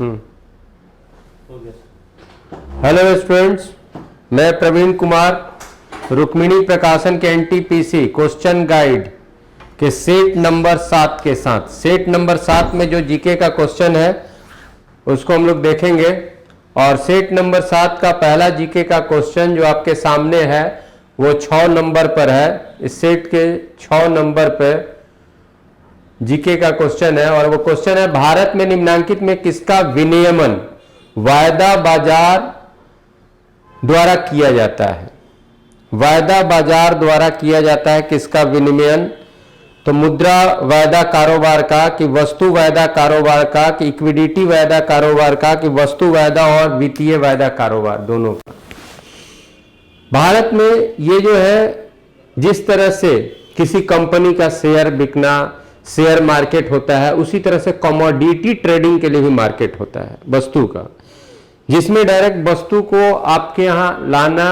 Hello students, मैं प्रवीण कुमार रुक्मिणी प्रकाशन के एनटीपीसी क्वेश्चन गाइड के सेट नंबर 7 के साथ सेट नंबर 7 में जो जीके का क्वेश्चन है उसको हम लोग देखेंगे। और सेट नंबर 7 का पहला जीके का क्वेश्चन जो आपके सामने है वो 6 नंबर पर है। इस सेट के 6 नंबर पर जीके का क्वेश्चन है और वो क्वेश्चन है, भारत में निम्नांकित में किसका विनियमन वायदा बाजार द्वारा किया जाता है? वायदा बाजार द्वारा किया जाता है किसका विनियमन? तो मुद्रा वायदा कारोबार का, कि वस्तु वायदा कारोबार का, कि इक्विडिटी वायदा कारोबार का, कि वस्तु वायदा और वित्तीय वायदा कारोबार, दोनों का। भारत में ये जो है, जिस तरह से किसी कंपनी का शेयर बिकना शेयर मार्केट होता है, उसी तरह से कमोडिटी ट्रेडिंग के लिए भी मार्केट होता है वस्तु का, जिसमें डायरेक्ट वस्तु को आपके यहाँ लाना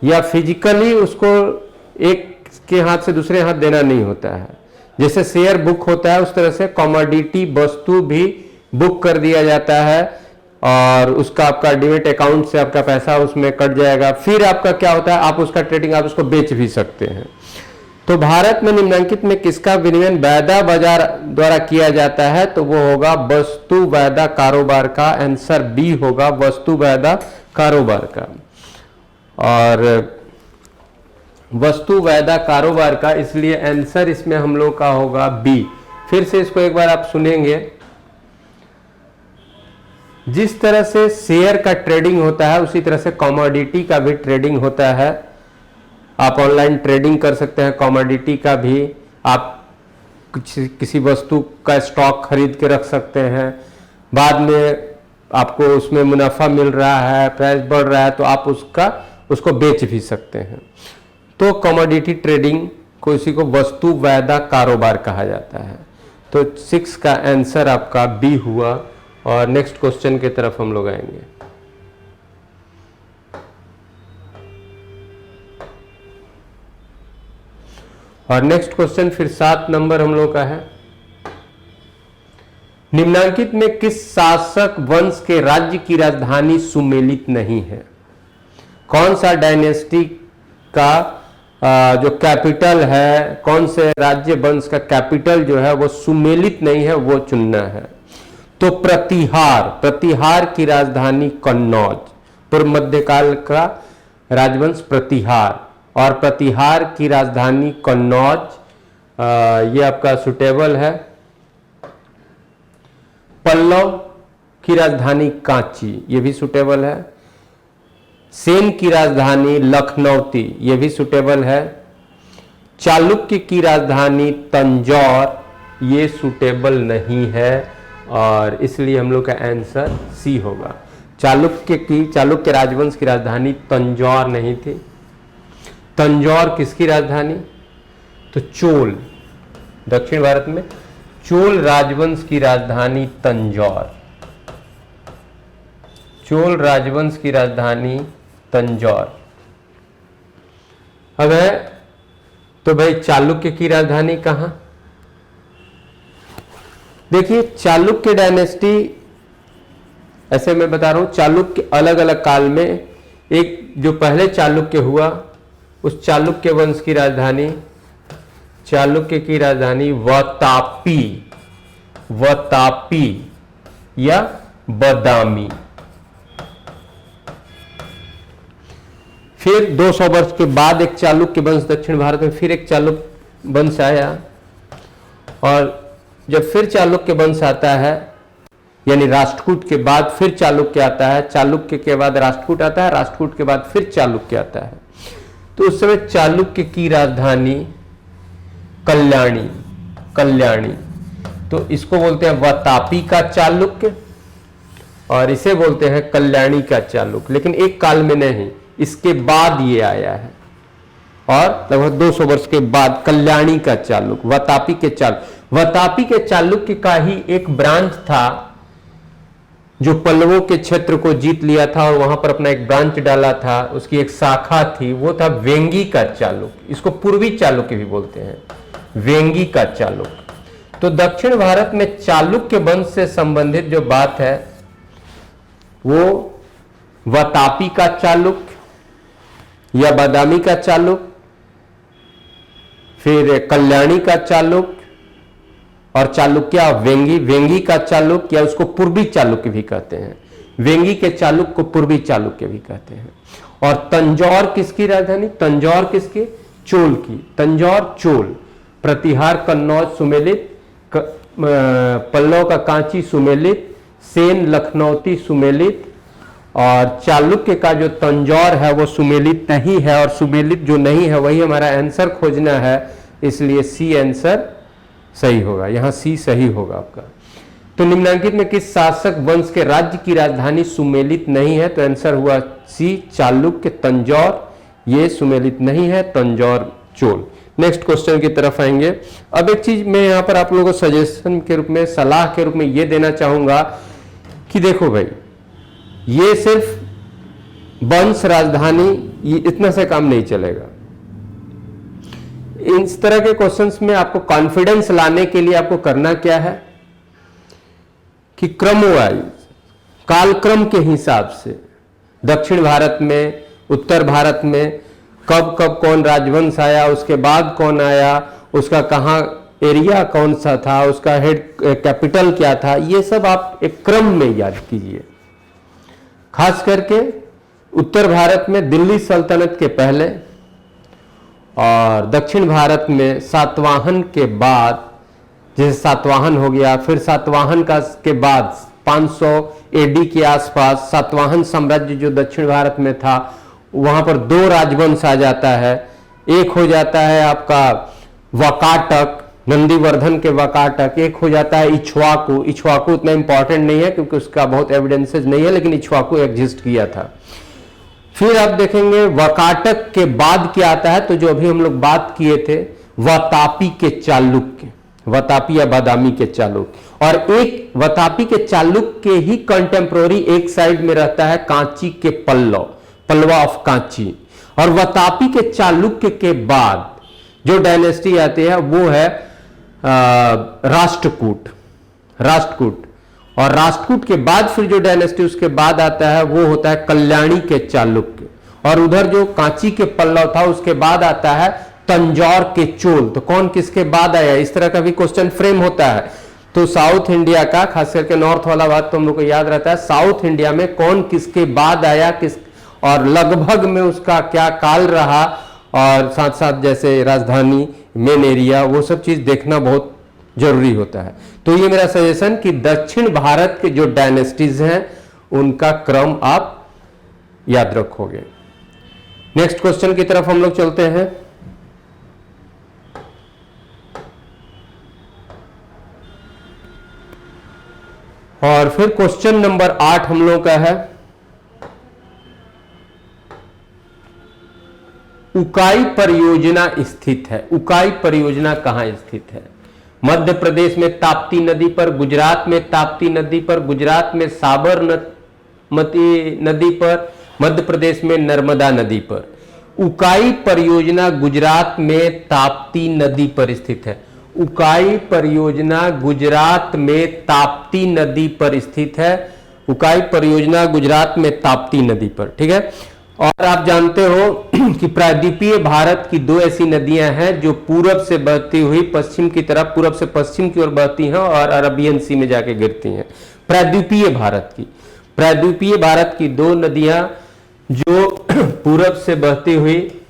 या फिजिकली उसको एक के हाथ से दूसरे हाथ देना नहीं होता है। जैसे शेयर बुक होता है उस तरह से कमोडिटी वस्तु भी बुक कर दिया जाता है और उसका आपका डीमेट अकाउंट से आपका पैसा उसमें कट जाएगा। फिर आपका क्या होता है, आप उसका ट्रेडिंग आप उसको बेच भी सकते हैं। तो भारत में निम्नलिखित में किसका विनियमन वायदा बाजार द्वारा किया जाता है? तो वो होगा वस्तु वायदा कारोबार का। आंसर बी होगा, वस्तु वायदा कारोबार का। और वस्तु वायदा कारोबार का, इसलिए आंसर इसमें हम लोग का होगा बी। फिर से इसको एक बार आप सुनेंगे। जिस तरह से शेयर का ट्रेडिंग होता है उसी तरह से कमोडिटी का भी ट्रेडिंग होता है। आप ऑनलाइन ट्रेडिंग कर सकते हैं कमोडिटी का भी। आप किसी वस्तु का स्टॉक खरीद के रख सकते हैं, बाद में आपको उसमें मुनाफा मिल रहा है, प्राइस बढ़ रहा है तो आप उसको बेच भी सकते हैं। तो कमोडिटी ट्रेडिंग को, इसी को वस्तु वायदा कारोबार कहा जाता है। तो 6 का आंसर आपका बी हुआ। और नेक्स्ट क्वेश्चन की तरफ हम लोग आएंगे। और नेक्स्ट क्वेश्चन फिर 7 नंबर हम लोग का है। निम्नांकित में किस शासक वंश के राज्य की राजधानी सुमेलित नहीं है? कौन सा डायनेस्टी का जो कैपिटल है, कौन से राज्य वंश का कैपिटल जो है वो सुमेलित नहीं है, वो चुनना है। तो प्रतिहार की राजधानी कन्नौज, पूर्व मध्यकाल का राजवंश प्रतिहार, और प्रतिहार की राजधानी कन्नौज ये आपका सुटेबल है। पल्लव की राजधानी कांची, ये भी सुटेबल है। सेन की राजधानी लखनौती, ये भी सुटेबल है। चालुक्य की राजधानी तंजौर, ये सुटेबल नहीं है और इसलिए हम लोग का आंसर सी होगा। चालुक्य राजवंश की राजधानी तंजौर नहीं थी। तंजौर किसकी राजधानी? तो चोल, दक्षिण भारत में चोल राजवंश की राजधानी तंजौर। चोल राजवंश की राजधानी तंजौर। अब है तो भाई चालुक्य की राजधानी कहां? देखिए, चालुक्य डायनेस्टी, ऐसे मैं बता रहा हूं, चालुक्य अलग अलग काल में, एक जो पहले चालुक्य हुआ उस चालुक्य वंश की राजधानी, चालुक्य की राजधानी वतापी या बदामी। फिर 200 वर्ष के बाद एक चालुक्य वंश दक्षिण भारत में, फिर एक चालुक्य वंश आया। और जब फिर चालुक्य वंश आता है, यानी राष्ट्रकूट के बाद फिर चालुक्य आता है, चालुक्य के बाद राष्ट्रकूट आता है, राष्ट्रकूट के बाद फिर चालुक्य आता है। तो उस समय चालुक्य की राजधानी कल्याणी, तो इसको बोलते हैं वतापी का चालुक्य और इसे बोलते हैं कल्याणी का चालुक्य। लेकिन एक काल में नहीं, इसके बाद ये आया है और लगभग 200 वर्ष के बाद कल्याणी का चालुक्य, वतापी के चालुक्य का ही एक ब्रांच था जो पल्लवों के क्षेत्र को जीत लिया था और वहां पर अपना एक ब्रांच डाला था, उसकी एक शाखा थी, वो था वेंगी का चालुक्य। इसको पूर्वी चालुक्य भी बोलते हैं, वेंगी का चालुक्य। तो दक्षिण भारत में चालुक्य वंश से संबंधित जो बात है वो वातापी का चालुक्य या बादामी का चालुक्य, फिर कल्याणी का चालुक्य, और चालुक्य वेंगी का चालुक्य, या उसको पूर्वी चालुक्य भी कहते हैं। वेंगी के चालुक्य को पूर्वी चालुक्य भी कहते हैं। और तंजौर किसकी राजधानी? तंजौर किसकी? चोल की। तंजौर चोल, प्रतिहार कन्नौज सुमेलित, पल्लव का कांची सुमेलित, सेन लखनौती सुमेलित, और चालुक्य का जो तंजौर है वो सुमेलित नहीं है, और सुमेलित जो नहीं है वही हमारा आंसर खोजना है, इसलिए सी आंसर सही होगा। यहां सी सही होगा आपका। तो निम्नलिखित में किस शासक वंश के राज्य की राजधानी सुमेलित नहीं है? तो आंसर हुआ सी, चालुक्य। तंजौर ये सुमेलित नहीं है, तंजौर चोल। नेक्स्ट क्वेश्चन की तरफ आएंगे। अब एक चीज मैं यहां पर आप लोगों को सजेशन के रूप में, सलाह के रूप में ये देना चाहूंगा कि देखो भाई, ये सिर्फ वंश राजधानी इतना से काम नहीं चलेगा। इस तरह के क्वेश्चंस में आपको कॉन्फिडेंस लाने के लिए आपको करना क्या है कि क्रम वाइज, कालक्रम के हिसाब से दक्षिण भारत में, उत्तर भारत में कब कब कौन राजवंश आया, उसके बाद कौन आया, उसका कहाँ एरिया कौन सा था, उसका हेड कैपिटल क्या था, ये सब आप एक क्रम में याद कीजिए। खास करके उत्तर भारत में दिल्ली सल्तनत के पहले और दक्षिण भारत में सातवाहन के बाद, जैसे सातवाहन हो गया, फिर सातवाहन का के बाद 500 एडी के आसपास सातवाहन साम्राज्य जो दक्षिण भारत में था, वहां पर दो राजवंश आ जाता है। एक हो जाता है आपका वाकाटक, नंदीवर्धन के वाकाटक, एक हो जाता है इक्ष्वाकु। इक्ष्वाकु उतना इंपॉर्टेंट नहीं है क्योंकि उसका बहुत एविडेंसेस नहीं है, लेकिन इक्ष्वाकु एग्जिस्ट किया था। फिर आप देखेंगे वाकाटक के बाद क्या आता है, तो जो अभी हम लोग बात किए थे वातापी के चालुक्य, वातापी या बादामी के चालुक्य। और एक वातापी के चालुक्य के ही कंटेम्प्रोरी एक साइड में रहता है कांची के पल्लव, पल्लवा ऑफ कांची। और वातापी के चालुक्य के बाद जो डायनेस्टी आती है वो है राष्ट्रकूट, राष्ट्रकूट। और राष्ट्रकूट के बाद फिर जो डायनेस्टी उसके बाद आता है वो होता है कल्याणी के चालुक्य। और उधर जो कांची के पल्लव था उसके बाद आता है तंजौर के चोल। तो कौन किसके बाद आया, इस तरह का भी क्वेश्चन फ्रेम होता है। तो साउथ इंडिया का, खास करके नॉर्थ वाला बात तो हम लोग को याद रहता है, साउथ इंडिया में कौन किसके बाद आया, किस और लगभग में उसका क्या काल रहा, और साथ साथ जैसे राजधानी, मेन एरिया, वो सब चीज देखना बहुत जरूरी होता है। तो ये मेरा सजेशन कि दक्षिण भारत के जो डायनेस्टीज हैं उनका क्रम आप याद रखोगे। नेक्स्ट क्वेश्चन की तरफ हम लोग चलते हैं। और फिर क्वेश्चन नंबर 8 हम लोग का है, उकाई परियोजना स्थित है। उकाई परियोजना कहां स्थित है? मध्य प्रदेश में ताप्ती नदी पर, गुजरात में ताप्ती नदी पर, गुजरात में साबरमती नदी पर, मध्य प्रदेश में नर्मदा नदी पर। उकाई परियोजना गुजरात में ताप्ती नदी पर स्थित है। उकाई परियोजना गुजरात में ताप्ती नदी पर स्थित है। उकाई परियोजना गुजरात में ताप्ती नदी पर, ठीक है। और आप जानते हो कि प्रायद्वीपीय भारत की दो ऐसी नदियां हैं जो पूरब से बहती हुई पश्चिम की तरफ, पूरब से पश्चिम की ओर बहती हैं और अरबियन सी में जाके गिरती हैं। प्रायद्वीपीय भारत की दो नदियां जो पूरब से बहती हुई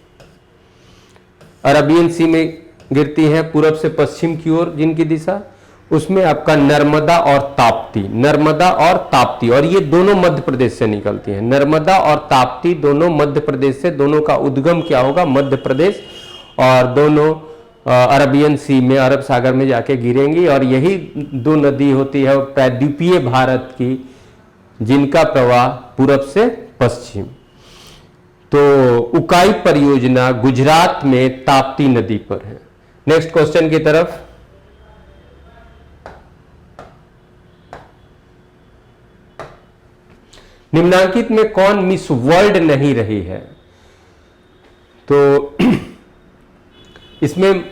अरबियन सी में गिरती हैं, पूरब से पश्चिम की ओर जिनकी दिशा, उसमें आपका नर्मदा और ताप्ती, नर्मदा और ताप्ती, और ये दोनों मध्य प्रदेश से निकलती हैं। नर्मदा और ताप्ती दोनों मध्य प्रदेश से, दोनों का उद्गम क्या होगा? मध्य प्रदेश, और दोनों अरबियन सी में, अरब सागर में जाके गिरेंगी। और यही दो नदी होती है प्रायद्वीपीय भारत की, जिनका प्रवाह पूरब से पश्चिम। तो उकाई परियोजना गुजरात में ताप्ती नदी पर है। नेक्स्ट क्वेश्चन की तरफ। निम्नांकित में कौन मिस वर्ल्ड नहीं रही है? तो इसमें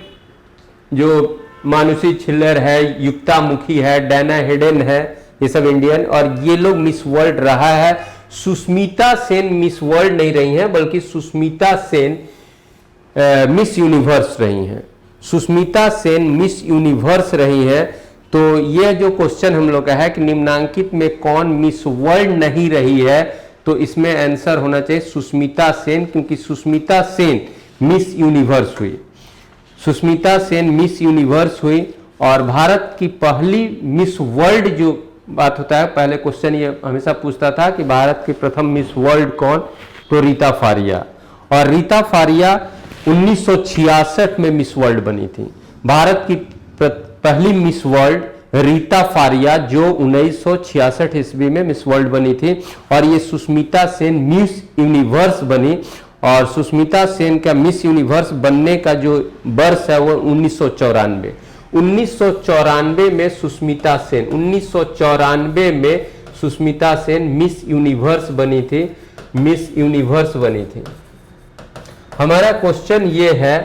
जो मानुषी छिल्लर है, युक्ता मुखी है, डैना हेडेन है, ये सब इंडियन, और ये लोग मिस वर्ल्ड रहा है। सुष्मिता सेन मिस वर्ल्ड नहीं रही हैं, बल्कि सुष्मिता सेन मिस यूनिवर्स रही हैं। सुष्मिता सेन मिस यूनिवर्स रही हैं। तो ये जो क्वेश्चन हम लोग का है कि निम्नांकित में कौन मिस वर्ल्ड नहीं रही है, तो इसमें आंसर होना चाहिए सुष्मिता सेन, क्योंकि सुष्मिता सेन मिस यूनिवर्स हुई। सुष्मिता सेन मिस यूनिवर्स हुई। और भारत की पहली मिस वर्ल्ड जो बात होता है, पहले क्वेश्चन ये हमेशा पूछता था कि भारत की प्रथम मिस वर्ल्ड कौन, तो रीता फारिया। और रीता फारिया 1966 में मिस वर्ल्ड बनी थी। भारत की पहली मिस वर्ल्ड रीता फारिया, जो 1966 ईस्वी में मिस वर्ल्ड बनी थी। और ये सुष्मिता सेन मिस यूनिवर्स बनी। और सुष्मिता सेन का मिस यूनिवर्स बनने का जो वर्ष है वो 1994। 1994 में सुष्मिता सेन 1994 में सुष्मिता सेन मिस यूनिवर्स बनी थी। मिस यूनिवर्स बनी थी। हमारा क्वेश्चन ये है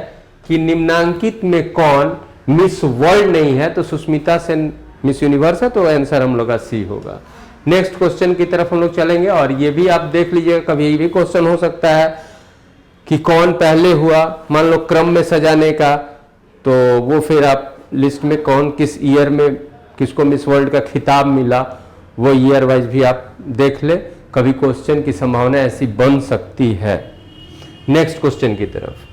कि निम्नांकित में कौन मिस वर्ल्ड नहीं है, तो सुष्मिता सेन मिस यूनिवर्स है, तो आंसर हम लोग का सी होगा। नेक्स्ट क्वेश्चन की तरफ हम लोग चलेंगे। और ये भी आप देख लीजिएगा, कभी भी क्वेश्चन हो सकता है कि कौन पहले हुआ, मान लो क्रम में सजाने का, तो वो फिर आप लिस्ट में कौन किस ईयर में किसको मिस वर्ल्ड का खिताब मिला, वो ईयर वाइज भी आप देख ले। कभी क्वेश्चन की संभावना ऐसी बन सकती है। नेक्स्ट क्वेश्चन की तरफ।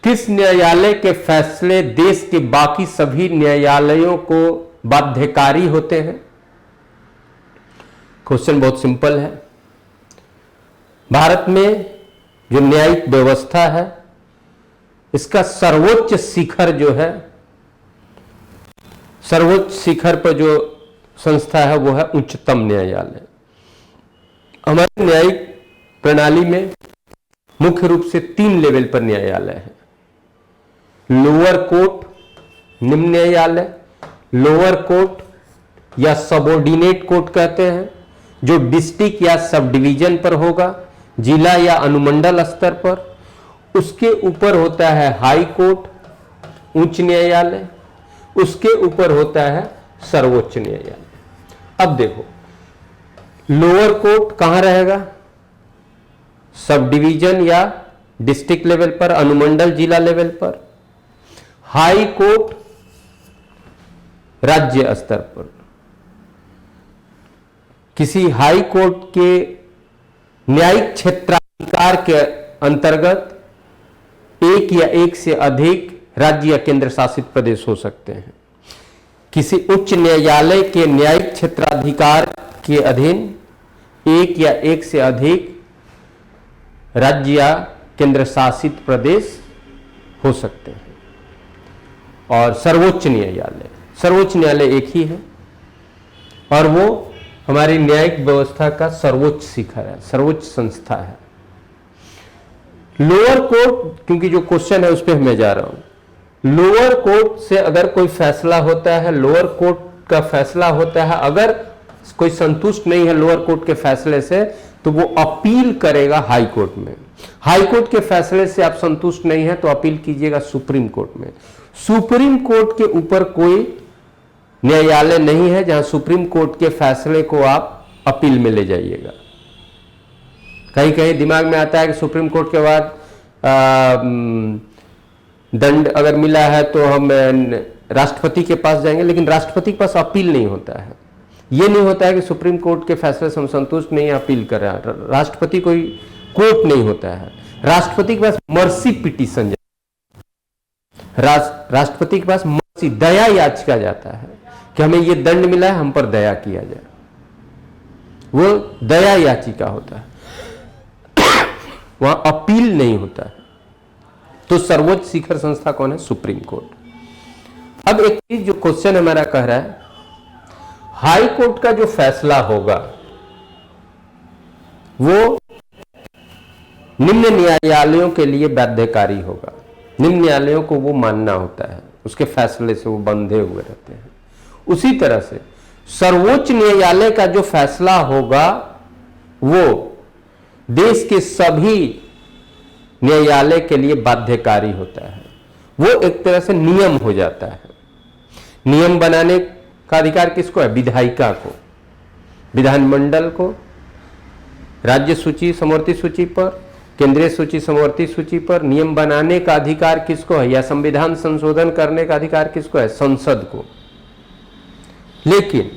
किस न्यायालय के फैसले देश के बाकी सभी न्यायालयों को बाध्यकारी होते हैं? क्वेश्चन बहुत सिंपल है। भारत में जो न्यायिक व्यवस्था है, इसका सर्वोच्च शिखर जो है, सर्वोच्च शिखर पर जो संस्था है वो है उच्चतम न्यायालय। हमारी न्यायिक प्रणाली में मुख्य रूप से 3 लेवल पर न्यायालय है। लोअर कोर्ट, निम्न न्यायालय, लोअर कोर्ट या सबऑर्डिनेट कोर्ट कहते हैं, जो डिस्ट्रिक्ट या सब डिवीजन पर होगा, जिला या अनुमंडल स्तर पर। उसके ऊपर होता है हाई कोर्ट, उच्च न्यायालय। उसके ऊपर होता है सर्वोच्च न्यायालय। अब देखो, लोअर कोर्ट कहां रहेगा? सब डिवीजन या डिस्ट्रिक्ट लेवल पर, अनुमंडल जिला लेवल पर। हाई कोर्ट राज्य स्तर पर। किसी हाई कोर्ट के न्यायिक क्षेत्राधिकार के अंतर्गत एक या एक से अधिक राज्य या केंद्र शासित प्रदेश हो सकते हैं। किसी उच्च न्यायालय के न्यायिक क्षेत्राधिकार के अधीन एक या एक से अधिक राज्य या केंद्र शासित प्रदेश हो सकते हैं। और सर्वोच्च न्यायालय एक ही है, और वो हमारी न्यायिक व्यवस्था का सर्वोच्च शिखर है, सर्वोच्च संस्था है। लोअर कोर्ट, क्योंकि जो क्वेश्चन है उस पर मैं जा रहा हूं। लोअर कोर्ट से अगर कोई फैसला होता है, लोअर कोर्ट का फैसला होता है, अगर कोई संतुष्ट नहीं है लोअर कोर्ट के फैसले से, तो वो अपील करेगा हाई कोर्ट में। हाई कोर्ट के फैसले से आप संतुष्ट नहीं है तो अपील कीजिएगा सुप्रीम कोर्ट में। सुप्रीम कोर्ट के ऊपर कोई न्यायालय नहीं है जहां सुप्रीम कोर्ट के फैसले को आप अपील में ले जाइएगा। कहीं कहीं दिमाग में आता है कि सुप्रीम कोर्ट के बाद दंड अगर मिला है तो हम राष्ट्रपति के पास जाएंगे, लेकिन राष्ट्रपति के पास अपील नहीं होता है। यह नहीं होता है कि सुप्रीम कोर्ट के फैसले से हम संतुष्ट नहीं है, अपील कर रहे हैं। राष्ट्रपति कोई कोर्ट नहीं होता है। राष्ट्रपति के पास मर्सी पिटीशन, राष्ट्रपति के पास मर्सी दया याचिका जाता है कि हमें यह दंड मिला है, हम पर दया किया जाए, वो दया याचिका होता है, वहां अपील नहीं होता है। तो सर्वोच्च शिखर संस्था कौन है? Supreme court. अब एक चीज जो क्वेश्चन हमारा कह रहा है, हाई कोर्ट का जो फैसला होगा वो निम्न न्यायालयों के लिए बाध्यकारी होगा। निम्न न्यायालयों को वो मानना होता है, उसके फैसले से वो बंधे हुए रहते हैं। उसी तरह से सर्वोच्च न्यायालय का जो फैसला होगा वो देश के सभी न्यायालय के लिए बाध्यकारी होता है, वो एक तरह से नियम हो जाता है। नियम बनाने का अधिकार किसको है? विधायिका को, विधानमंडल को। राज्य सूची समवर्ती सूची पर, केंद्रीय सूची समवर्ती सूची पर नियम बनाने का अधिकार किसको है, या संविधान संशोधन करने का अधिकार किसको है? संसद को। लेकिन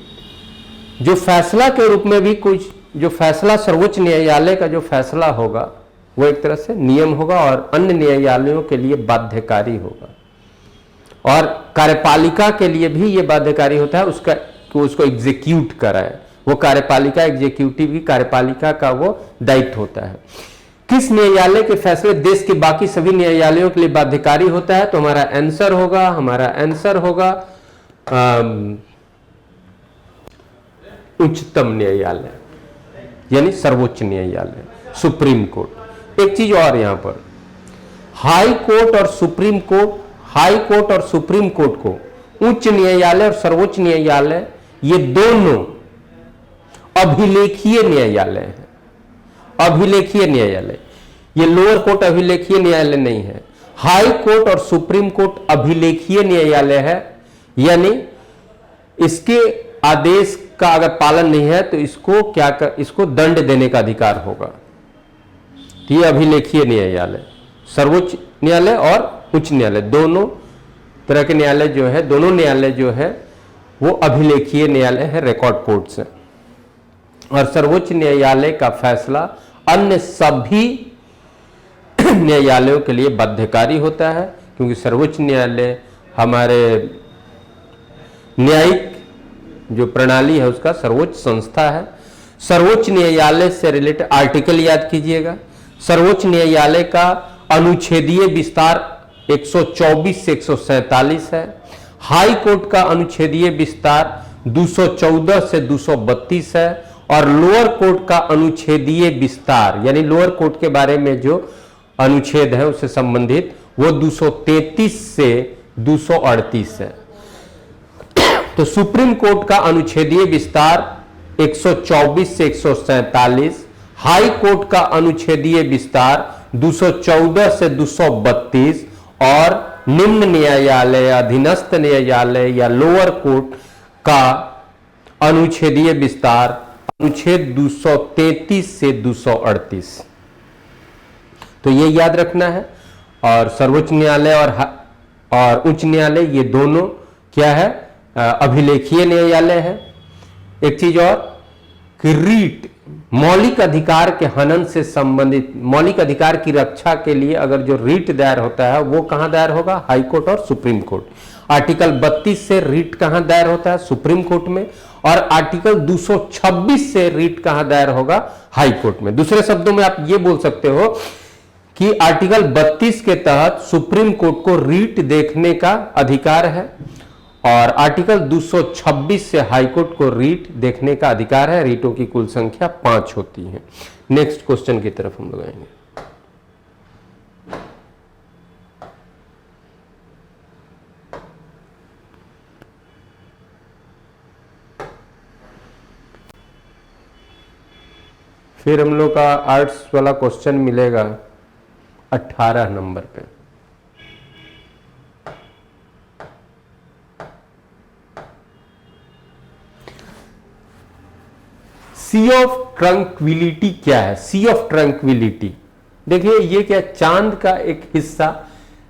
जो फैसला के रूप में भी कुछ, जो फैसला सर्वोच्च न्यायालय का जो फैसला होगा वो एक तरह से नियम होगा और अन्य न्यायालयों के लिए बाध्यकारी होगा, और कार्यपालिका के लिए भी ये बाध्यकारी होता है उसका कि उसको एग्जीक्यूट कराए। वो कार्यपालिका, एग्जीक्यूटिव की कार्यपालिका का वो दायित्व होता है। किस न्यायालय के फैसले देश के बाकी सभी न्यायालयों के लिए बाध्यकारी होता है? तो हमारा आंसर होगा उच्चतम न्यायालय, यानी सर्वोच्च न्यायालय, सुप्रीम कोर्ट। एक चीज और यहां पर, हाई कोर्ट और सुप्रीम कोर्ट को उच्च न्यायालय और सर्वोच्च न्यायालय, ये दोनों अभिलेखीय न्यायालय हैं। अभिलेखीय न्यायालय, ये लोअर कोर्ट अभिलेखीय न्यायालय नहीं है। हाई कोर्ट और सुप्रीम कोर्ट अभिलेखीय न्यायालय है, यानी इसके आदेश का अगर पालन नहीं है तो इसको दंड देने का अधिकार होगा। तो ये अभिलेखीय न्यायालय, सर्वोच्च न्यायालय और उच्च न्यायालय, दोनों तरह के न्यायालय जो है, दोनों न्यायालय जो है वो अभिलेखीय न्यायालय है, रिकॉर्ड कोर्ट्स है। और सर्वोच्च न्यायालय का फैसला अन्य सभी न्यायालयों के लिए बाध्यकारी होता है, क्योंकि सर्वोच्च न्यायालय हमारे न्यायिक जो प्रणाली है उसका सर्वोच्च संस्था है। सर्वोच्च न्यायालय से रिलेटेड आर्टिकल याद कीजिएगा। सर्वोच्च न्यायालय का अनुच्छेदीय विस्तार 124 से 147 है। हाई कोर्ट का अनुच्छेदीय विस्तार 214 से 232 है, और लोअर कोर्ट का अनुच्छेदीय विस्तार, यानी लोअर कोर्ट के बारे में जो अनुच्छेद है उससे संबंधित, वो 233 से 238 है। तो सुप्रीम कोर्ट का अनुच्छेदीय विस्तार 124 से 147, हाई कोर्ट का अनुच्छेदीय विस्तार 214 से 232, और निम्न न्यायालय, अधीनस्थ न्यायालय या लोअर कोर्ट का अनुच्छेदीय विस्तार अनुच्छेद 233 से 238। तो ये याद रखना है। और सर्वोच्च न्यायालय और उच्च न्यायालय ये दोनों क्या है? अभिलेखीय न्यायालय है। एक चीज और कि रीट, मौलिक अधिकार के हनन से संबंधित, मौलिक अधिकार की रक्षा के लिए अगर जो रीट दायर होता है वो कहां दायर होगा? हाई कोर्ट और सुप्रीम कोर्ट। आर्टिकल 32 से रीट कहां दायर होता है? सुप्रीम कोर्ट में। और आर्टिकल 226 से रीट कहां दायर होगा? हाई कोर्ट में। दूसरे शब्दों में आप ये बोल सकते हो कि आर्टिकल 32 के तहत सुप्रीम कोर्ट को रीट देखने का अधिकार है, और आर्टिकल 226 से हाईकोर्ट को रीट देखने का अधिकार है। रीटों की कुल संख्या 5 होती है। नेक्स्ट क्वेश्चन की तरफ हम लोग आएंगे। फिर हम लोग का आर्ट्स वाला क्वेश्चन मिलेगा 18 नंबर पे। सी ऑफ ट्रंक्विलिटी क्या है? सी ऑफ ट्रंक्विलिटी, देखिए ये क्या, चांद का एक हिस्सा,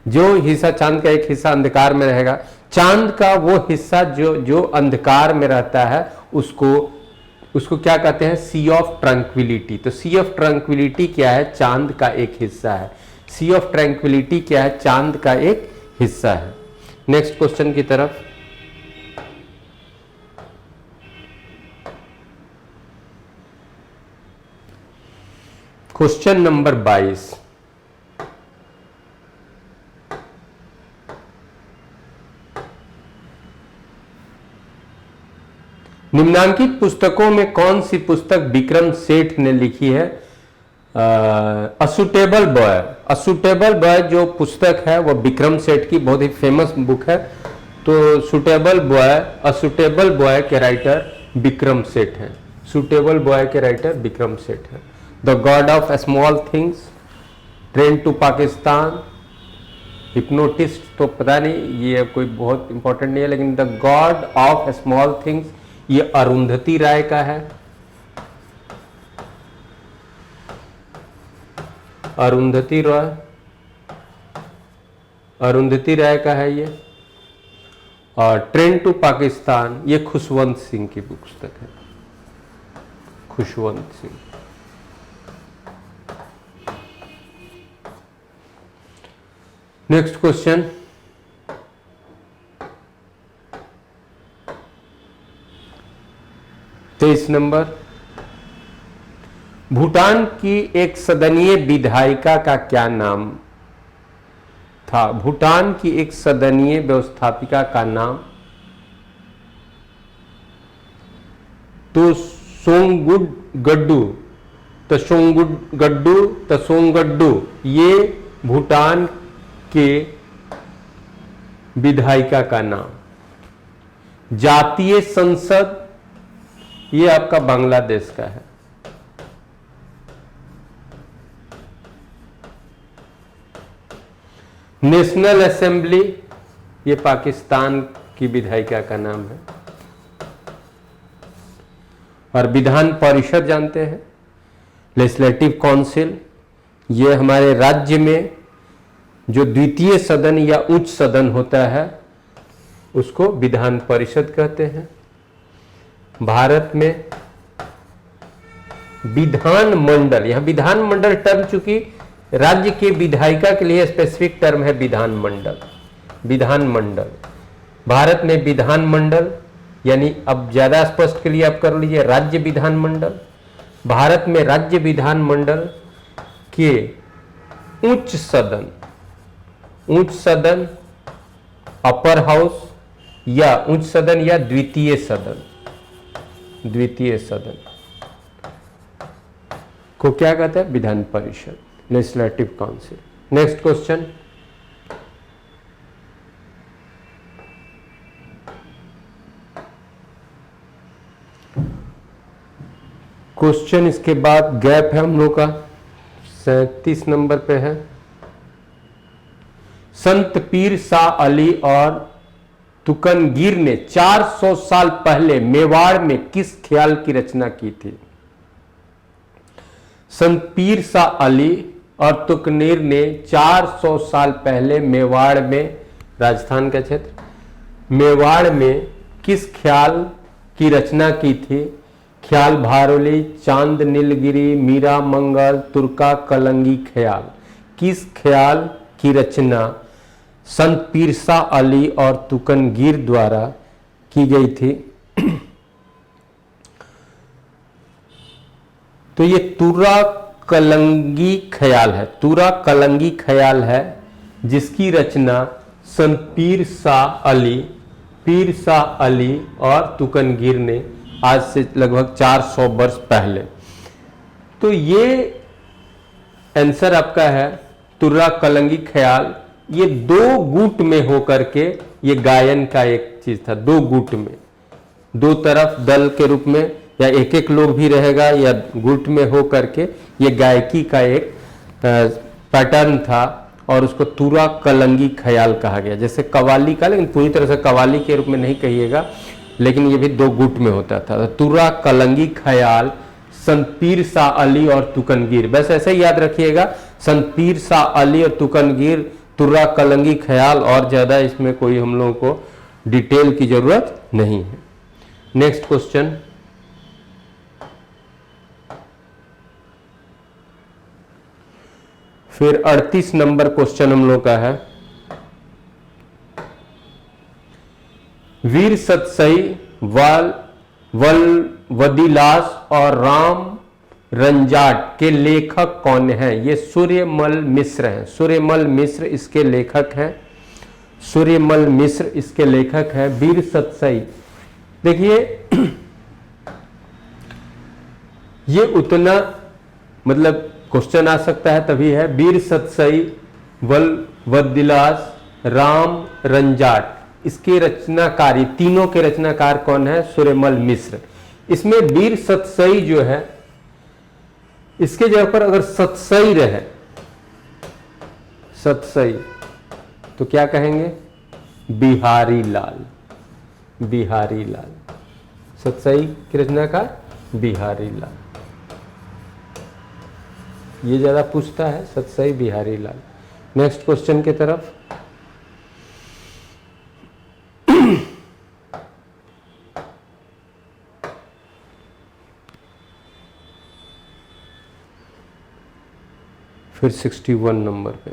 जो हिस्सा चांद का एक हिस्सा अंधकार में रहेगा, चांद का वो हिस्सा जो अंधकार में रहता है उसको क्या कहते हैं? सी ऑफ ट्रंक्विलिटी। तो सी ऑफ ट्रंक्विलिटी क्या है? चांद का एक हिस्सा है। सी ऑफ ट्रंक्विलिटी क्या है? चांद का एक हिस्सा है। नेक्स्ट क्वेश्चन की तरफ। क्वेश्चन नंबर 22, निम्नांकित पुस्तकों में कौन सी पुस्तक विक्रम सेठ ने लिखी है? अ suitable boy. A suitable boy जो पुस्तक है वो विक्रम सेठ की बहुत ही फेमस बुक है। तो suitable boy, a suitable boy के राइटर विक्रम सेठ हैं। सुटेबल बॉय के राइटर विक्रम सेठ हैं। The God of small things, train to Pakistan, hypnotist तो पता नहीं, ये कोई बहुत इंपॉर्टेंट नहीं है, लेकिन the God of small things ये अरुंधति राय का है। अरुंधति राय का है ये। और ट्रेन टू पाकिस्तान ये खुशवंत सिंह की पुस्तक है, खुशवंत सिंह। नेक्स्ट क्वेश्चन, तेईस नंबर, भूटान की एक सदनीय विधायिका का क्या नाम था? भूटान की एक सदनीय व्यवस्थापिका का नाम तसोंगुड्डू, ये भूटान के विधायिका का नाम। जातीय संसद ये आपका बांग्लादेश का है। नेशनल असेंबली ये पाकिस्तान की विधायिका का नाम है। और विधान परिषद जानते हैं, लेजिस्लेटिव काउंसिल, ये हमारे राज्य में जो द्वितीय सदन या उच्च सदन होता है उसको विधान परिषद कहते हैं। भारत में विधान मंडल, यहां विधान मंडल टर्म चूंकि राज्य के विधायिका के लिए स्पेसिफिक टर्म है विधान मंडल। विधान मंडल भारत में विधान मंडल, यानी अब ज्यादा स्पष्ट के लिए आप कर लीजिए राज्य विधान मंडल। भारत में राज्य विधान मंडल के उच्च सदन अपर हाउस या उच्च सदन या द्वितीय सदन को क्या कहते हैं? Vidhan Parishad, legislative council. Next question, question इसके बाद गैप है हम लोग का, 37 नंबर पे है। संत पीर शाह अली और तुकनगीर ने 400 साल पहले मेवाड़ में किस ख्याल की रचना की थी? संत पीर शाह अली और तुकनीर ने 400 साल पहले मेवाड़ में, राजस्थान का क्षेत्र, मेवाड़ में किस ख्याल की रचना की थी? ख्याल भारोली, चांद नीलगिरी, मीरा मंगल, तुर्का कलंगी ख्याल। किस ख्याल की रचना संत पीर शाह अली और तुकनगीर द्वारा की गई थी? तो ये तुरा कलंगी ख्याल है, तुरा कलंगी ख्याल है, जिसकी रचना संत पीर शाह अली और तुकनगीर ने आज से लगभग 400 वर्ष पहले। तो ये आंसर आपका है तुर्रा कलंगी ख्याल। ये 2 गुट में होकर के ये गायन का एक चीज था, 2 गुट में, 2 तरफ दल के रूप में, या एक एक लोग भी रहेगा या गुट में हो करके ये गायकी का एक पैटर्न था, और उसको तुरा कलंगी ख्याल कहा गया। जैसे कव्वाली का, लेकिन पूरी तरह से कव्वाली के रूप में नहीं कहिएगा, लेकिन ये भी 2 गुट में होता था। तुरा कलंगी ख्याल संत पीर शाह अली और तुकनगीर, बस ऐसे ही याद रखिएगा, संत पीर शाह अली और तुकनगीर, तुर्रा कलंगी ख्याल, और ज्यादा इसमें कोई हम लोगों को डिटेल की जरूरत नहीं है। नेक्स्ट क्वेश्चन, फिर 38 नंबर क्वेश्चन हम लोग का है। वीर सतसई, वदिलास और राम रंजाट के लेखक कौन हैं? ये सूर्यमल मिश्र हैं। सूर्यमल मिश्र इसके लेखक हैं। सूर्यमल मिश्र इसके लेखक हैं। वीर सतसई, देखिए ये उतना मतलब क्वेश्चन आ सकता है तभी है। वीर सतसई, वदिलास, राम रंजाट, इसके रचनाकार, ये तीनों के रचनाकार कौन है? सूर्यमल मिश्र। इसमें वीर सतसई जो है, इसके जगह पर अगर सतसई रहे सतसई, तो क्या कहेंगे? बिहारी लाल। बिहारी लाल, सतसई की रचनाकार बिहारी लाल। ये ज्यादा पूछता है, सतसई बिहारी लाल। नेक्स्ट क्वेश्चन की तरफ। फिर 61 नंबर पे।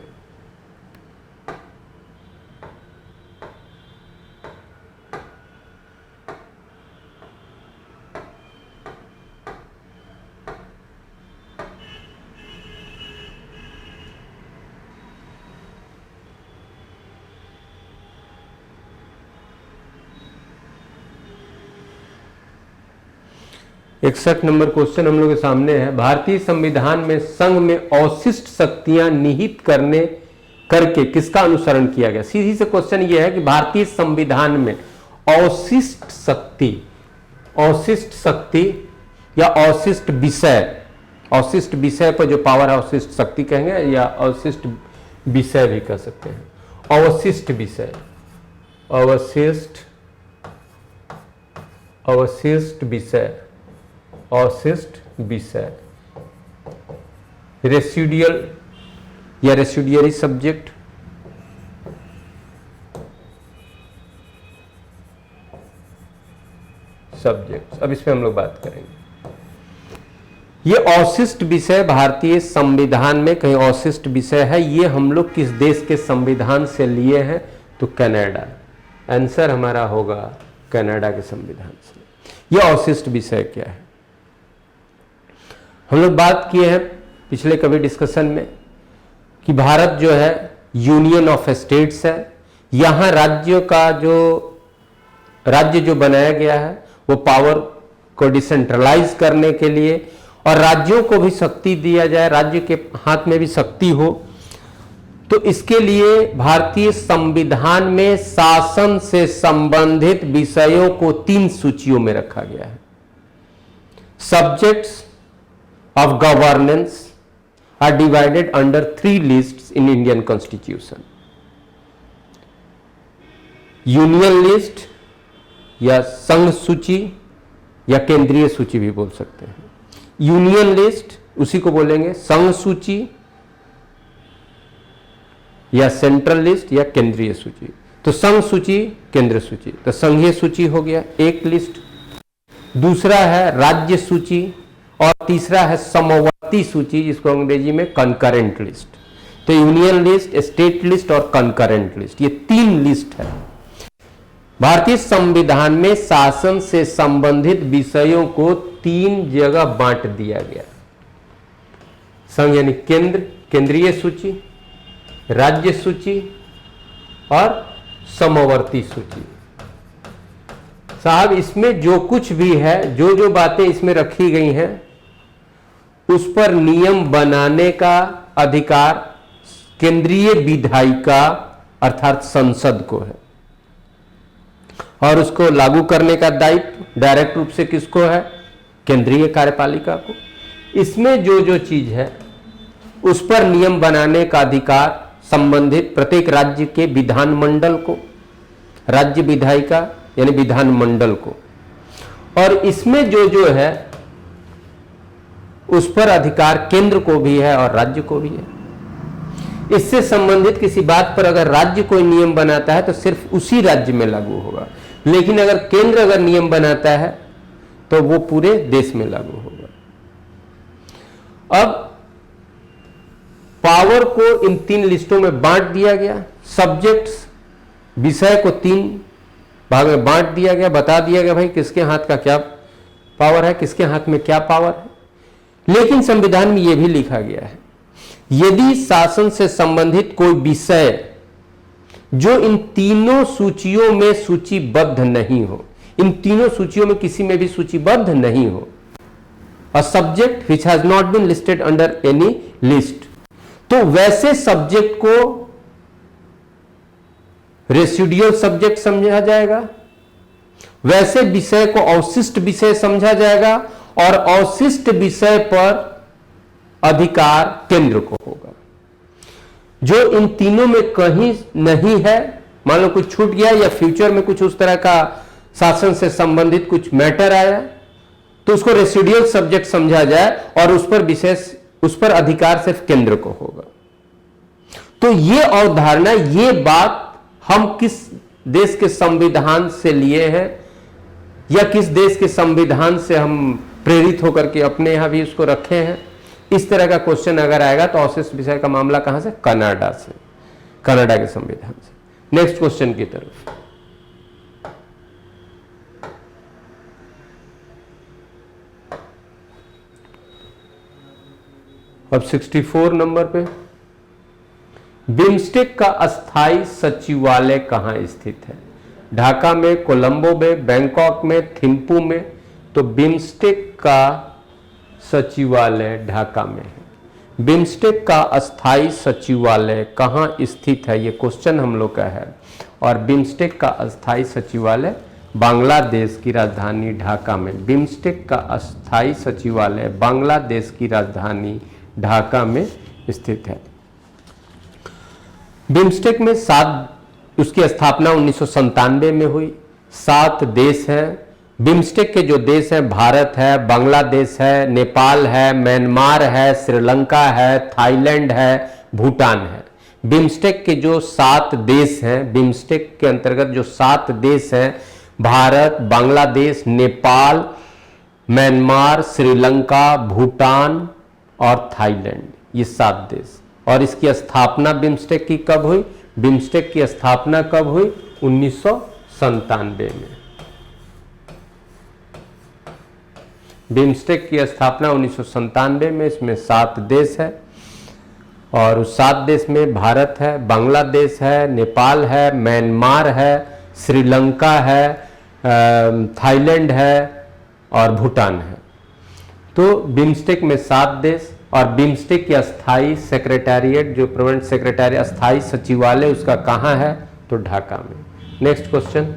इकसठ नंबर क्वेश्चन हम लोग के सामने है। भारतीय संविधान में संघ में अवशिष्ट शक्तियां निहित करके किसका अनुसरण किया गया? सीधी से क्वेश्चन यह है कि भारतीय संविधान में अवशिष्ट शक्ति या अवशिष्ट विषय पर जो पावर है अवशिष्ट शक्ति कहेंगे या अवशिष्ट विषय भी कह सकते हैं। अवशिष्ट विषय, अवशिष्ट विषय, रेसिडुअल या रेसिडुअरी सब्जेक्ट, अब इस पे हम लोग बात करेंगे। ये अवशिष्ट विषय भारतीय संविधान में कहीं अवशिष्ट विषय है। ये हम लोग किस देश के संविधान से लिए हैं? तो कनाडा। आंसर हमारा होगा कनाडा के संविधान से। ये अवशिष्ट विषय क्या है? हम लोग बात किए हैं पिछले कभी डिस्कशन में कि भारत जो है यूनियन ऑफ स्टेट्स है। यहां राज्य जो बनाया गया है वो पावर को डिसेंट्रलाइज करने के लिए और राज्यों को भी शक्ति दिया जाए, राज्य के हाथ में भी शक्ति हो, तो इसके लिए भारतीय संविधान में शासन से संबंधित विषयों को 3 सूचियों में रखा गया है। Subjects of governance are divided under 3 lists in Indian Constitution. Union list या संघ सूची या केंद्रीय सूची भी बोल सकते हैं। यूनियन लिस्ट उसी को बोलेंगे संघ सूची या सेंट्रल लिस्ट या केंद्रीय सूची। तो संघ सूची, केंद्रीय सूची, तो संघीय सूची हो गया एक लिस्ट। दूसरा है राज्य सूची और तीसरा है समवर्ती सूची, जिसको अंग्रेजी में कंकरेंट लिस्ट। तो यूनियन लिस्ट, स्टेट लिस्ट और कंकरेंट लिस्ट, ये 3 लिस्ट है। भारतीय संविधान में शासन से संबंधित विषयों को 3 जगह बांट दिया गया। संघ यानी केंद्र, केंद्रीय सूची, राज्य सूची और समवर्ती सूची। साहब इसमें जो कुछ भी है, जो बातें इसमें रखी गई हैं, उस पर नियम बनाने का अधिकार केंद्रीय विधायिका अर्थात संसद को है और उसको लागू करने का दायित्व डायरेक्ट रूप से किसको है? केंद्रीय कार्यपालिका को। इसमें जो चीज है उस पर नियम बनाने का अधिकार संबंधित प्रत्येक राज्य के विधानमंडल को, राज्य विधायिका यानी विधानमंडल को, और इसमें जो है उस पर अधिकार केंद्र को भी है और राज्य को भी है। इससे संबंधित किसी बात पर अगर राज्य कोई नियम बनाता है तो सिर्फ उसी राज्य में लागू होगा, लेकिन अगर केंद्र अगर नियम बनाता है तो वो पूरे देश में लागू होगा। अब पावर को इन 3 लिस्टों में बांट दिया गया। सब्जेक्ट्स, विषय को 3 भाग में बांट दिया गया, बता दिया गया भाई किसके हाथ का क्या पावर है, किसके हाथ में क्या पावर है। लेकिन संविधान में यह भी लिखा गया है, यदि शासन से संबंधित कोई विषय जो इन तीनों सूचियों में सूचीबद्ध नहीं हो, इन तीनों सूचियों में किसी में भी सूचीबद्ध नहीं हो, a subject which has not been listed under any list, तो वैसे सब्जेक्ट को रेसिडुअल सब्जेक्ट समझा जाएगा, वैसे विषय को अवशिष्ट विषय समझा जाएगा और अवशिष्ट विषय पर अधिकार केंद्र को होगा। जो इन तीनों में कहीं नहीं है, मान लो कुछ छूट गया या फ्यूचर में कुछ उस तरह का शासन से संबंधित कुछ मैटर आया, तो उसको रेसिडुअल सब्जेक्ट समझा जाए और उस पर अधिकार सिर्फ केंद्र को होगा। तो ये अवधारणा, ये बात हम किस देश के संविधान से लिए हैं या किस देश के संविधान से हम प्रेरित होकर के अपने यहां भी उसको रखे हैं, इस तरह का क्वेश्चन अगर आएगा तो अवशिष्ट विषय का मामला कहां से? कनाडा से, कनाडा के संविधान से। नेक्स्ट क्वेश्चन की तरफ। अब 64 नंबर पे, बिम्स्टेक का अस्थाई सचिवालय कहां स्थित है? ढाका में, कोलंबो में, बैंकॉक में, थिम्पू में। तो बिम्स्टेक का सचिवालय ढाका में है। बिम्स्टेक का अस्थाई सचिवालय कहां स्थित है, ये क्वेश्चन हम लोग का है। और बिम्स्टेक का अस्थाई सचिवालय बांग्लादेश की राजधानी ढाका में। बिम्स्टेक का अस्थाई सचिवालय बांग्लादेश की राजधानी ढाका में स्थित है। बिम्स्टेक में उसकी स्थापना 1997 में हुई। 7 देश हैं। बिम्स्टेक के जो देश हैं, भारत है, बांग्लादेश है, नेपाल है, म्यांमार है, श्रीलंका है, थाईलैंड है, भूटान है। बिम्स्टेक के जो 7 देश हैं, बिम्स्टेक के अंतर्गत जो 7 देश हैं, भारत, बांग्लादेश, नेपाल, म्यांमार, श्रीलंका, भूटान और थाईलैंड, ये 7 देश। और इसकी स्थापना बिम्स्टेक की कब हुई? बिम्स्टेक की स्थापना कब हुई? 1997 में। बिम्स्टेक की स्थापना 1997 में। इसमें 7 देश है और उस 7 देश में भारत है, बांग्लादेश है, नेपाल है, म्यांमार है, श्रीलंका है, थाईलैंड है और भूटान है। तो बिम्स्टेक में 7 देश और बिम्स्टेक की अस्थाई सेक्रेटेरिएट, जो परमानेंट सेक्रेटरी, अस्थाई सचिवालय उसका कहाँ है? तो ढाका में। Next question.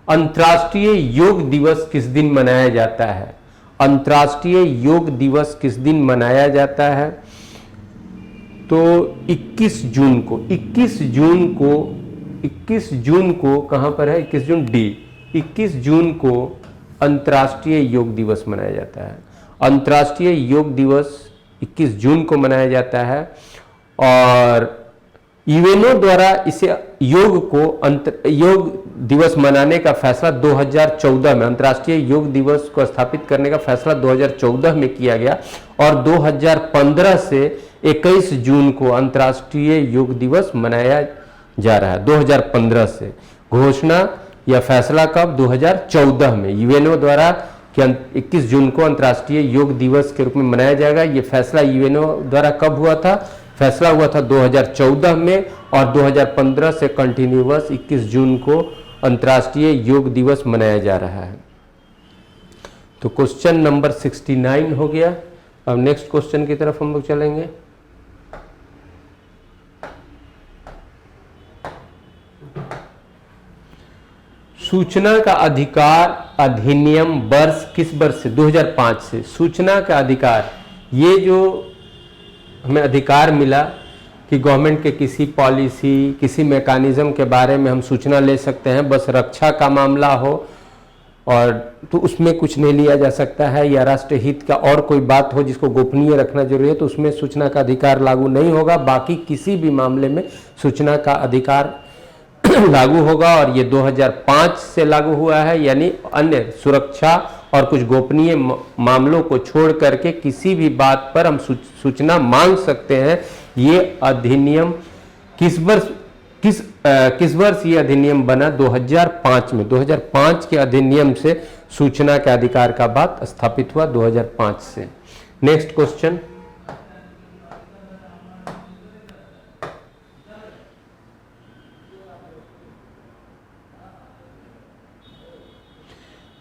अंतर्राष्ट्रीय योग दिवस किस दिन मनाया जाता है? अंतर्राष्ट्रीय योग दिवस किस दिन मनाया जाता है? तो 21 जून को। 21 जून को कहां पर है? 21 जून डी। 21 जून को अंतर्राष्ट्रीय योग दिवस मनाया जाता है। अंतर्राष्ट्रीय योग दिवस 21 जून को मनाया जाता है और यूएनओ द्वारा इसे योग दिवस मनाने का फैसला 2014 में, अंतर्राष्ट्रीय योग दिवस को स्थापित करने का फैसला 2014 में किया गया और 2015 से 21 जून को अंतर्राष्ट्रीय योग दिवस मनाया जा रहा है। 2015 से घोषणा या फैसला कब? 2014 में यूएनओ द्वारा कि 21 जून को अंतर्राष्ट्रीय योग दिवस के रूप में मनाया जाएगा। ये फैसला यूएनओ द्वारा कब हुआ था? फैसला हुआ था 2014 में और 2015 से कंटिन्यूअस 21 जून को अंतर्राष्ट्रीय योग दिवस मनाया जा रहा है। तो क्वेश्चन नंबर 69 हो गया। अब नेक्स्ट क्वेश्चन की तरफ हम लोग चलेंगे। सूचना का अधिकार अधिनियम वर्ष किस वर्ष से? 2005 से। सूचना का अधिकार, ये जो हमें अधिकार मिला कि गवर्नमेंट के किसी पॉलिसी, किसी मैकेनिज्म के बारे में हम सूचना ले सकते हैं, बस रक्षा का मामला हो और तो उसमें कुछ नहीं लिया जा सकता है, या राष्ट्र हित का और कोई बात हो जिसको गोपनीय रखना जरूरी है, तो उसमें सूचना का अधिकार लागू नहीं होगा। बाकी किसी भी मामले में सूचना का अधिकार लागू होगा और ये 2005 से लागू हुआ है। यानी अन्य सुरक्षा और कुछ गोपनीय मामलों को छोड़ करके किसी भी बात पर हम सूचना मांग सकते हैं। ये अधिनियम किस वर्ष ये अधिनियम बना? 2005 में। 2005 के अधिनियम से सूचना के अधिकार का बात स्थापित हुआ 2005 से। Next question.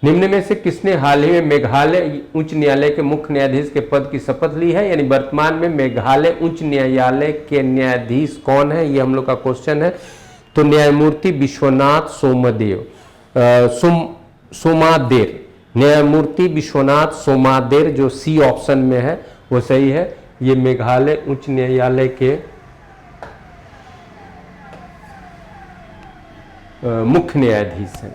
निम्न में से किसने हाल ही में मेघालय उच्च न्यायालय के मुख्य न्यायाधीश के पद की शपथ ली है? यानी वर्तमान में मेघालय उच्च न्यायालय के न्यायाधीश कौन है, ये हम लोग का क्वेश्चन है। तो न्यायमूर्ति विश्वनाथ सोमादेर, न्यायमूर्ति विश्वनाथ सोमादेर, जो सी ऑप्शन में है वो सही है। ये मेघालय उच्च न्यायालय के मुख्य न्यायाधीश हैं।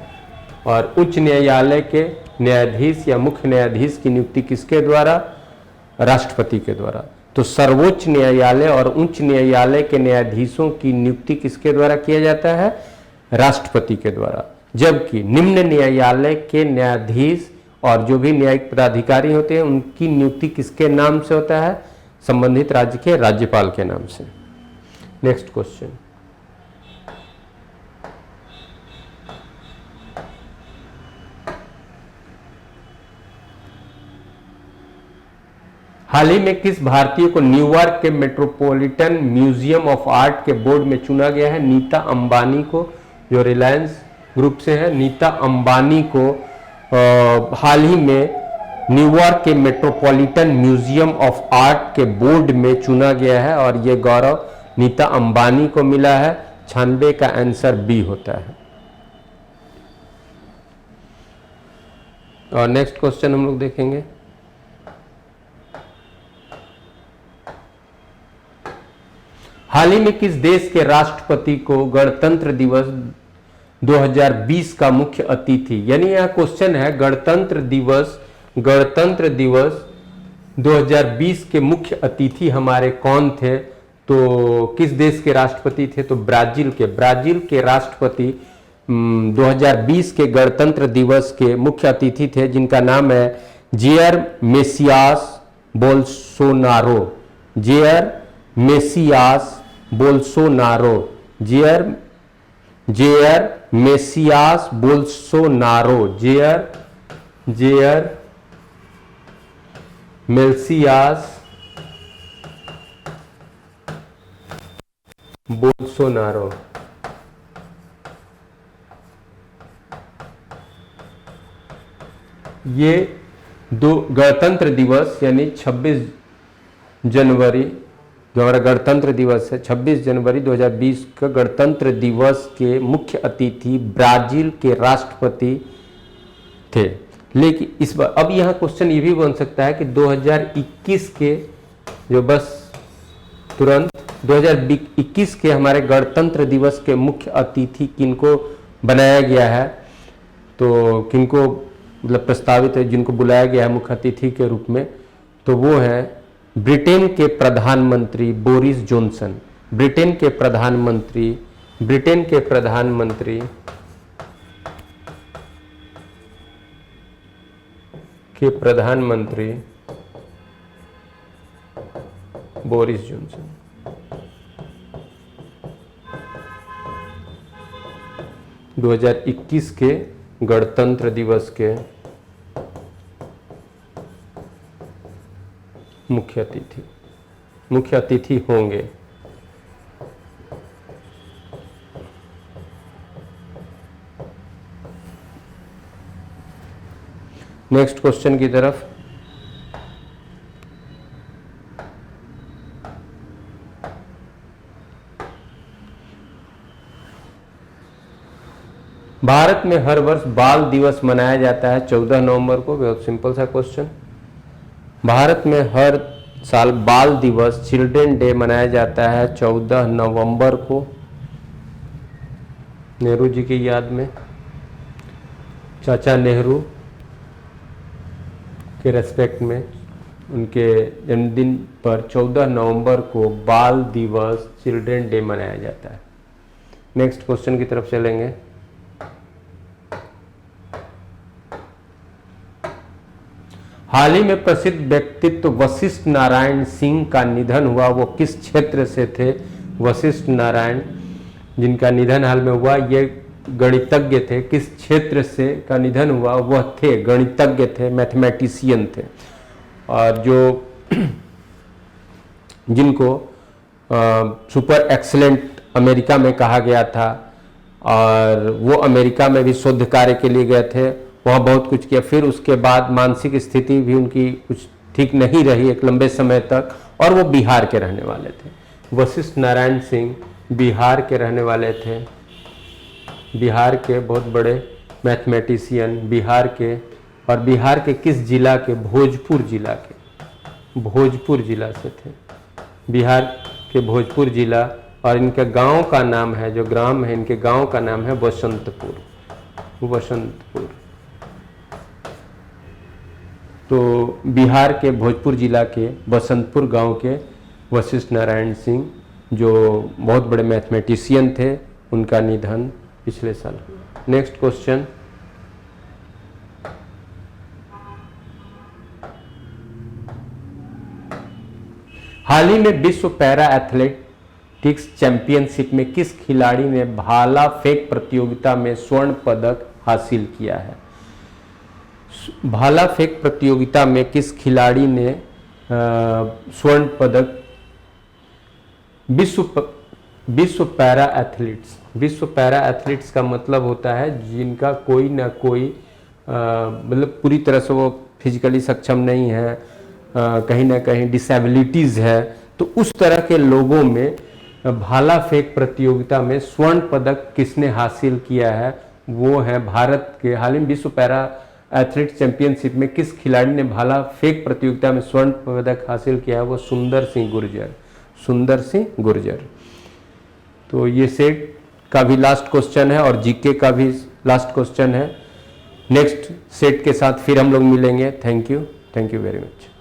और उच्च न्यायालय के न्यायाधीश या मुख्य न्यायाधीश की नियुक्ति किसके द्वारा? राष्ट्रपति के द्वारा। तो सर्वोच्च न्यायालय और उच्च न्यायालय के न्यायाधीशों की नियुक्ति किसके द्वारा किया जाता है? राष्ट्रपति के द्वारा। जबकि निम्न न्यायालय के न्यायाधीश और जो भी न्यायिक पदाधिकारी होते हैं उनकी नियुक्ति किसके नाम से होता है? संबंधित राज्य के राज्यपाल के नाम से। नेक्स्ट क्वेश्चन, हाल ही में किस भारतीय को न्यूयॉर्क के मेट्रोपॉलिटन म्यूजियम ऑफ आर्ट के बोर्ड में चुना गया है? नीता अंबानी को, जो रिलायंस ग्रुप से है। नीता अंबानी को हाल ही में न्यूयॉर्क के मेट्रोपॉलिटन म्यूजियम ऑफ आर्ट के बोर्ड में चुना गया है और ये गौरव नीता अंबानी को मिला है। 96 का आंसर बी होता है। और नेक्स्ट क्वेश्चन हम लोग देखेंगे, हाल ही में किस देश के राष्ट्रपति को गणतंत्र दिवस 2020 का मुख्य अतिथि, यानी यह क्वेश्चन है गणतंत्र दिवस 2020 के मुख्य अतिथि हमारे कौन थे? तो किस देश के राष्ट्रपति थे? तो ब्राजील के राष्ट्रपति 2020 के गणतंत्र दिवस के मुख्य अतिथि थे, जिनका नाम है jeer Messias Bolsonaro. Jeer Messias Bolsonaro. Messias Bolsonaro. ये दो गणतंत्र दिवस यानी 26 जनवरी जो हमारा गणतंत्र दिवस है, 26 जनवरी 2020 का गणतंत्र दिवस के मुख्य अतिथि ब्राजील के राष्ट्रपति थे। लेकिन इस बार अब यहाँ क्वेश्चन ये भी बन सकता है कि 2021 के जो बस तुरंत 2021 के हमारे गणतंत्र दिवस के मुख्य अतिथि किनको बनाया गया है? तो किनको मतलब प्रस्तावित है, जिनको बुलाया गया है मुख्य अतिथि के रूप में, तो वो है ब्रिटेन के प्रधानमंत्री बोरिस जॉनसन। ब्रिटेन के प्रधानमंत्री बोरिस जॉनसन। दो 2021 के गणतंत्र दिवस के मुख्य अतिथि होंगे। नेक्स्ट क्वेश्चन की तरफ, भारत में हर वर्ष बाल दिवस मनाया जाता है 14 नवंबर को। बहुत सिंपल सा क्वेश्चन। भारत में हर साल बाल दिवस चिल्ड्रन डे मनाया जाता है 14 नवंबर को, नेहरू जी की याद में। चाचा नेहरू के रेस्पेक्ट में उनके जन्मदिन पर 14 नवंबर को बाल दिवस चिल्ड्रन डे मनाया जाता है। नेक्स्ट क्वेश्चन की तरफ चलेंगे। हाल ही में प्रसिद्ध व्यक्तित्व वशिष्ठ नारायण सिंह का निधन हुआ, वो किस क्षेत्र से थे? वशिष्ठ नारायण जिनका निधन हाल में हुआ, ये गणितज्ञ थे। किस क्षेत्र से का निधन हुआ? वह थे गणितज्ञ थे, मैथमेटिशियन थे। और जो जिनको सुपर एक्सीलेंट अमेरिका में कहा गया था, और वो अमेरिका में भी शोध कार्य के लिए गए थे, वहाँ बहुत कुछ किया। फिर उसके बाद मानसिक स्थिति भी उनकी कुछ ठीक नहीं रही एक लंबे समय तक, और वो बिहार के रहने वाले थे। वशिष्ठ नारायण सिंह बिहार के रहने वाले थे, बिहार के बहुत बड़े मैथमेटिशियन, बिहार के और बिहार के किस जिला के? भोजपुर जिला के, भोजपुर जिला से थे, बिहार के भोजपुर जिला। और इनके गांव का नाम है, जो ग्राम है इनके गांव का नाम है बसंतपुर, बसंतपुर। तो बिहार के भोजपुर जिला के बसंतपुर गांव के वशिष्ठ नारायण सिंह, जो बहुत बड़े मैथमेटिशियन थे, उनका निधन पिछले साल। नेक्स्ट क्वेश्चन, हाल ही में विश्व पैरा एथलेटिक्स चैंपियनशिप में किस खिलाड़ी ने भाला फेंक प्रतियोगिता में स्वर्ण पदक हासिल किया है? भाला फेंक प्रतियोगिता में किस खिलाड़ी ने स्वर्ण पदक? विश्व पैरा एथलीट्स, विश्व पैरा एथलीट्स का मतलब होता है जिनका कोई ना कोई मतलब पूरी तरह से वो फिजिकली सक्षम नहीं है, कहीं ना कहीं डिसेबिलिटीज़ है, तो उस तरह के लोगों में भाला फेंक प्रतियोगिता में स्वर्ण पदक किसने हासिल किया है? वो है भारत के। हाल ही में विश्व पैरा एथलीट चैंपियनशिप में किस खिलाड़ी ने भाला फेंक प्रतियोगिता में स्वर्ण पदक हासिल किया है? वो सुंदर सिंह गुर्जर, सुंदर सिंह गुर्जर। तो ये सेट का भी लास्ट क्वेश्चन है और जीके का भी लास्ट क्वेश्चन है। नेक्स्ट सेट के साथ फिर हम लोग मिलेंगे। Thank you very much.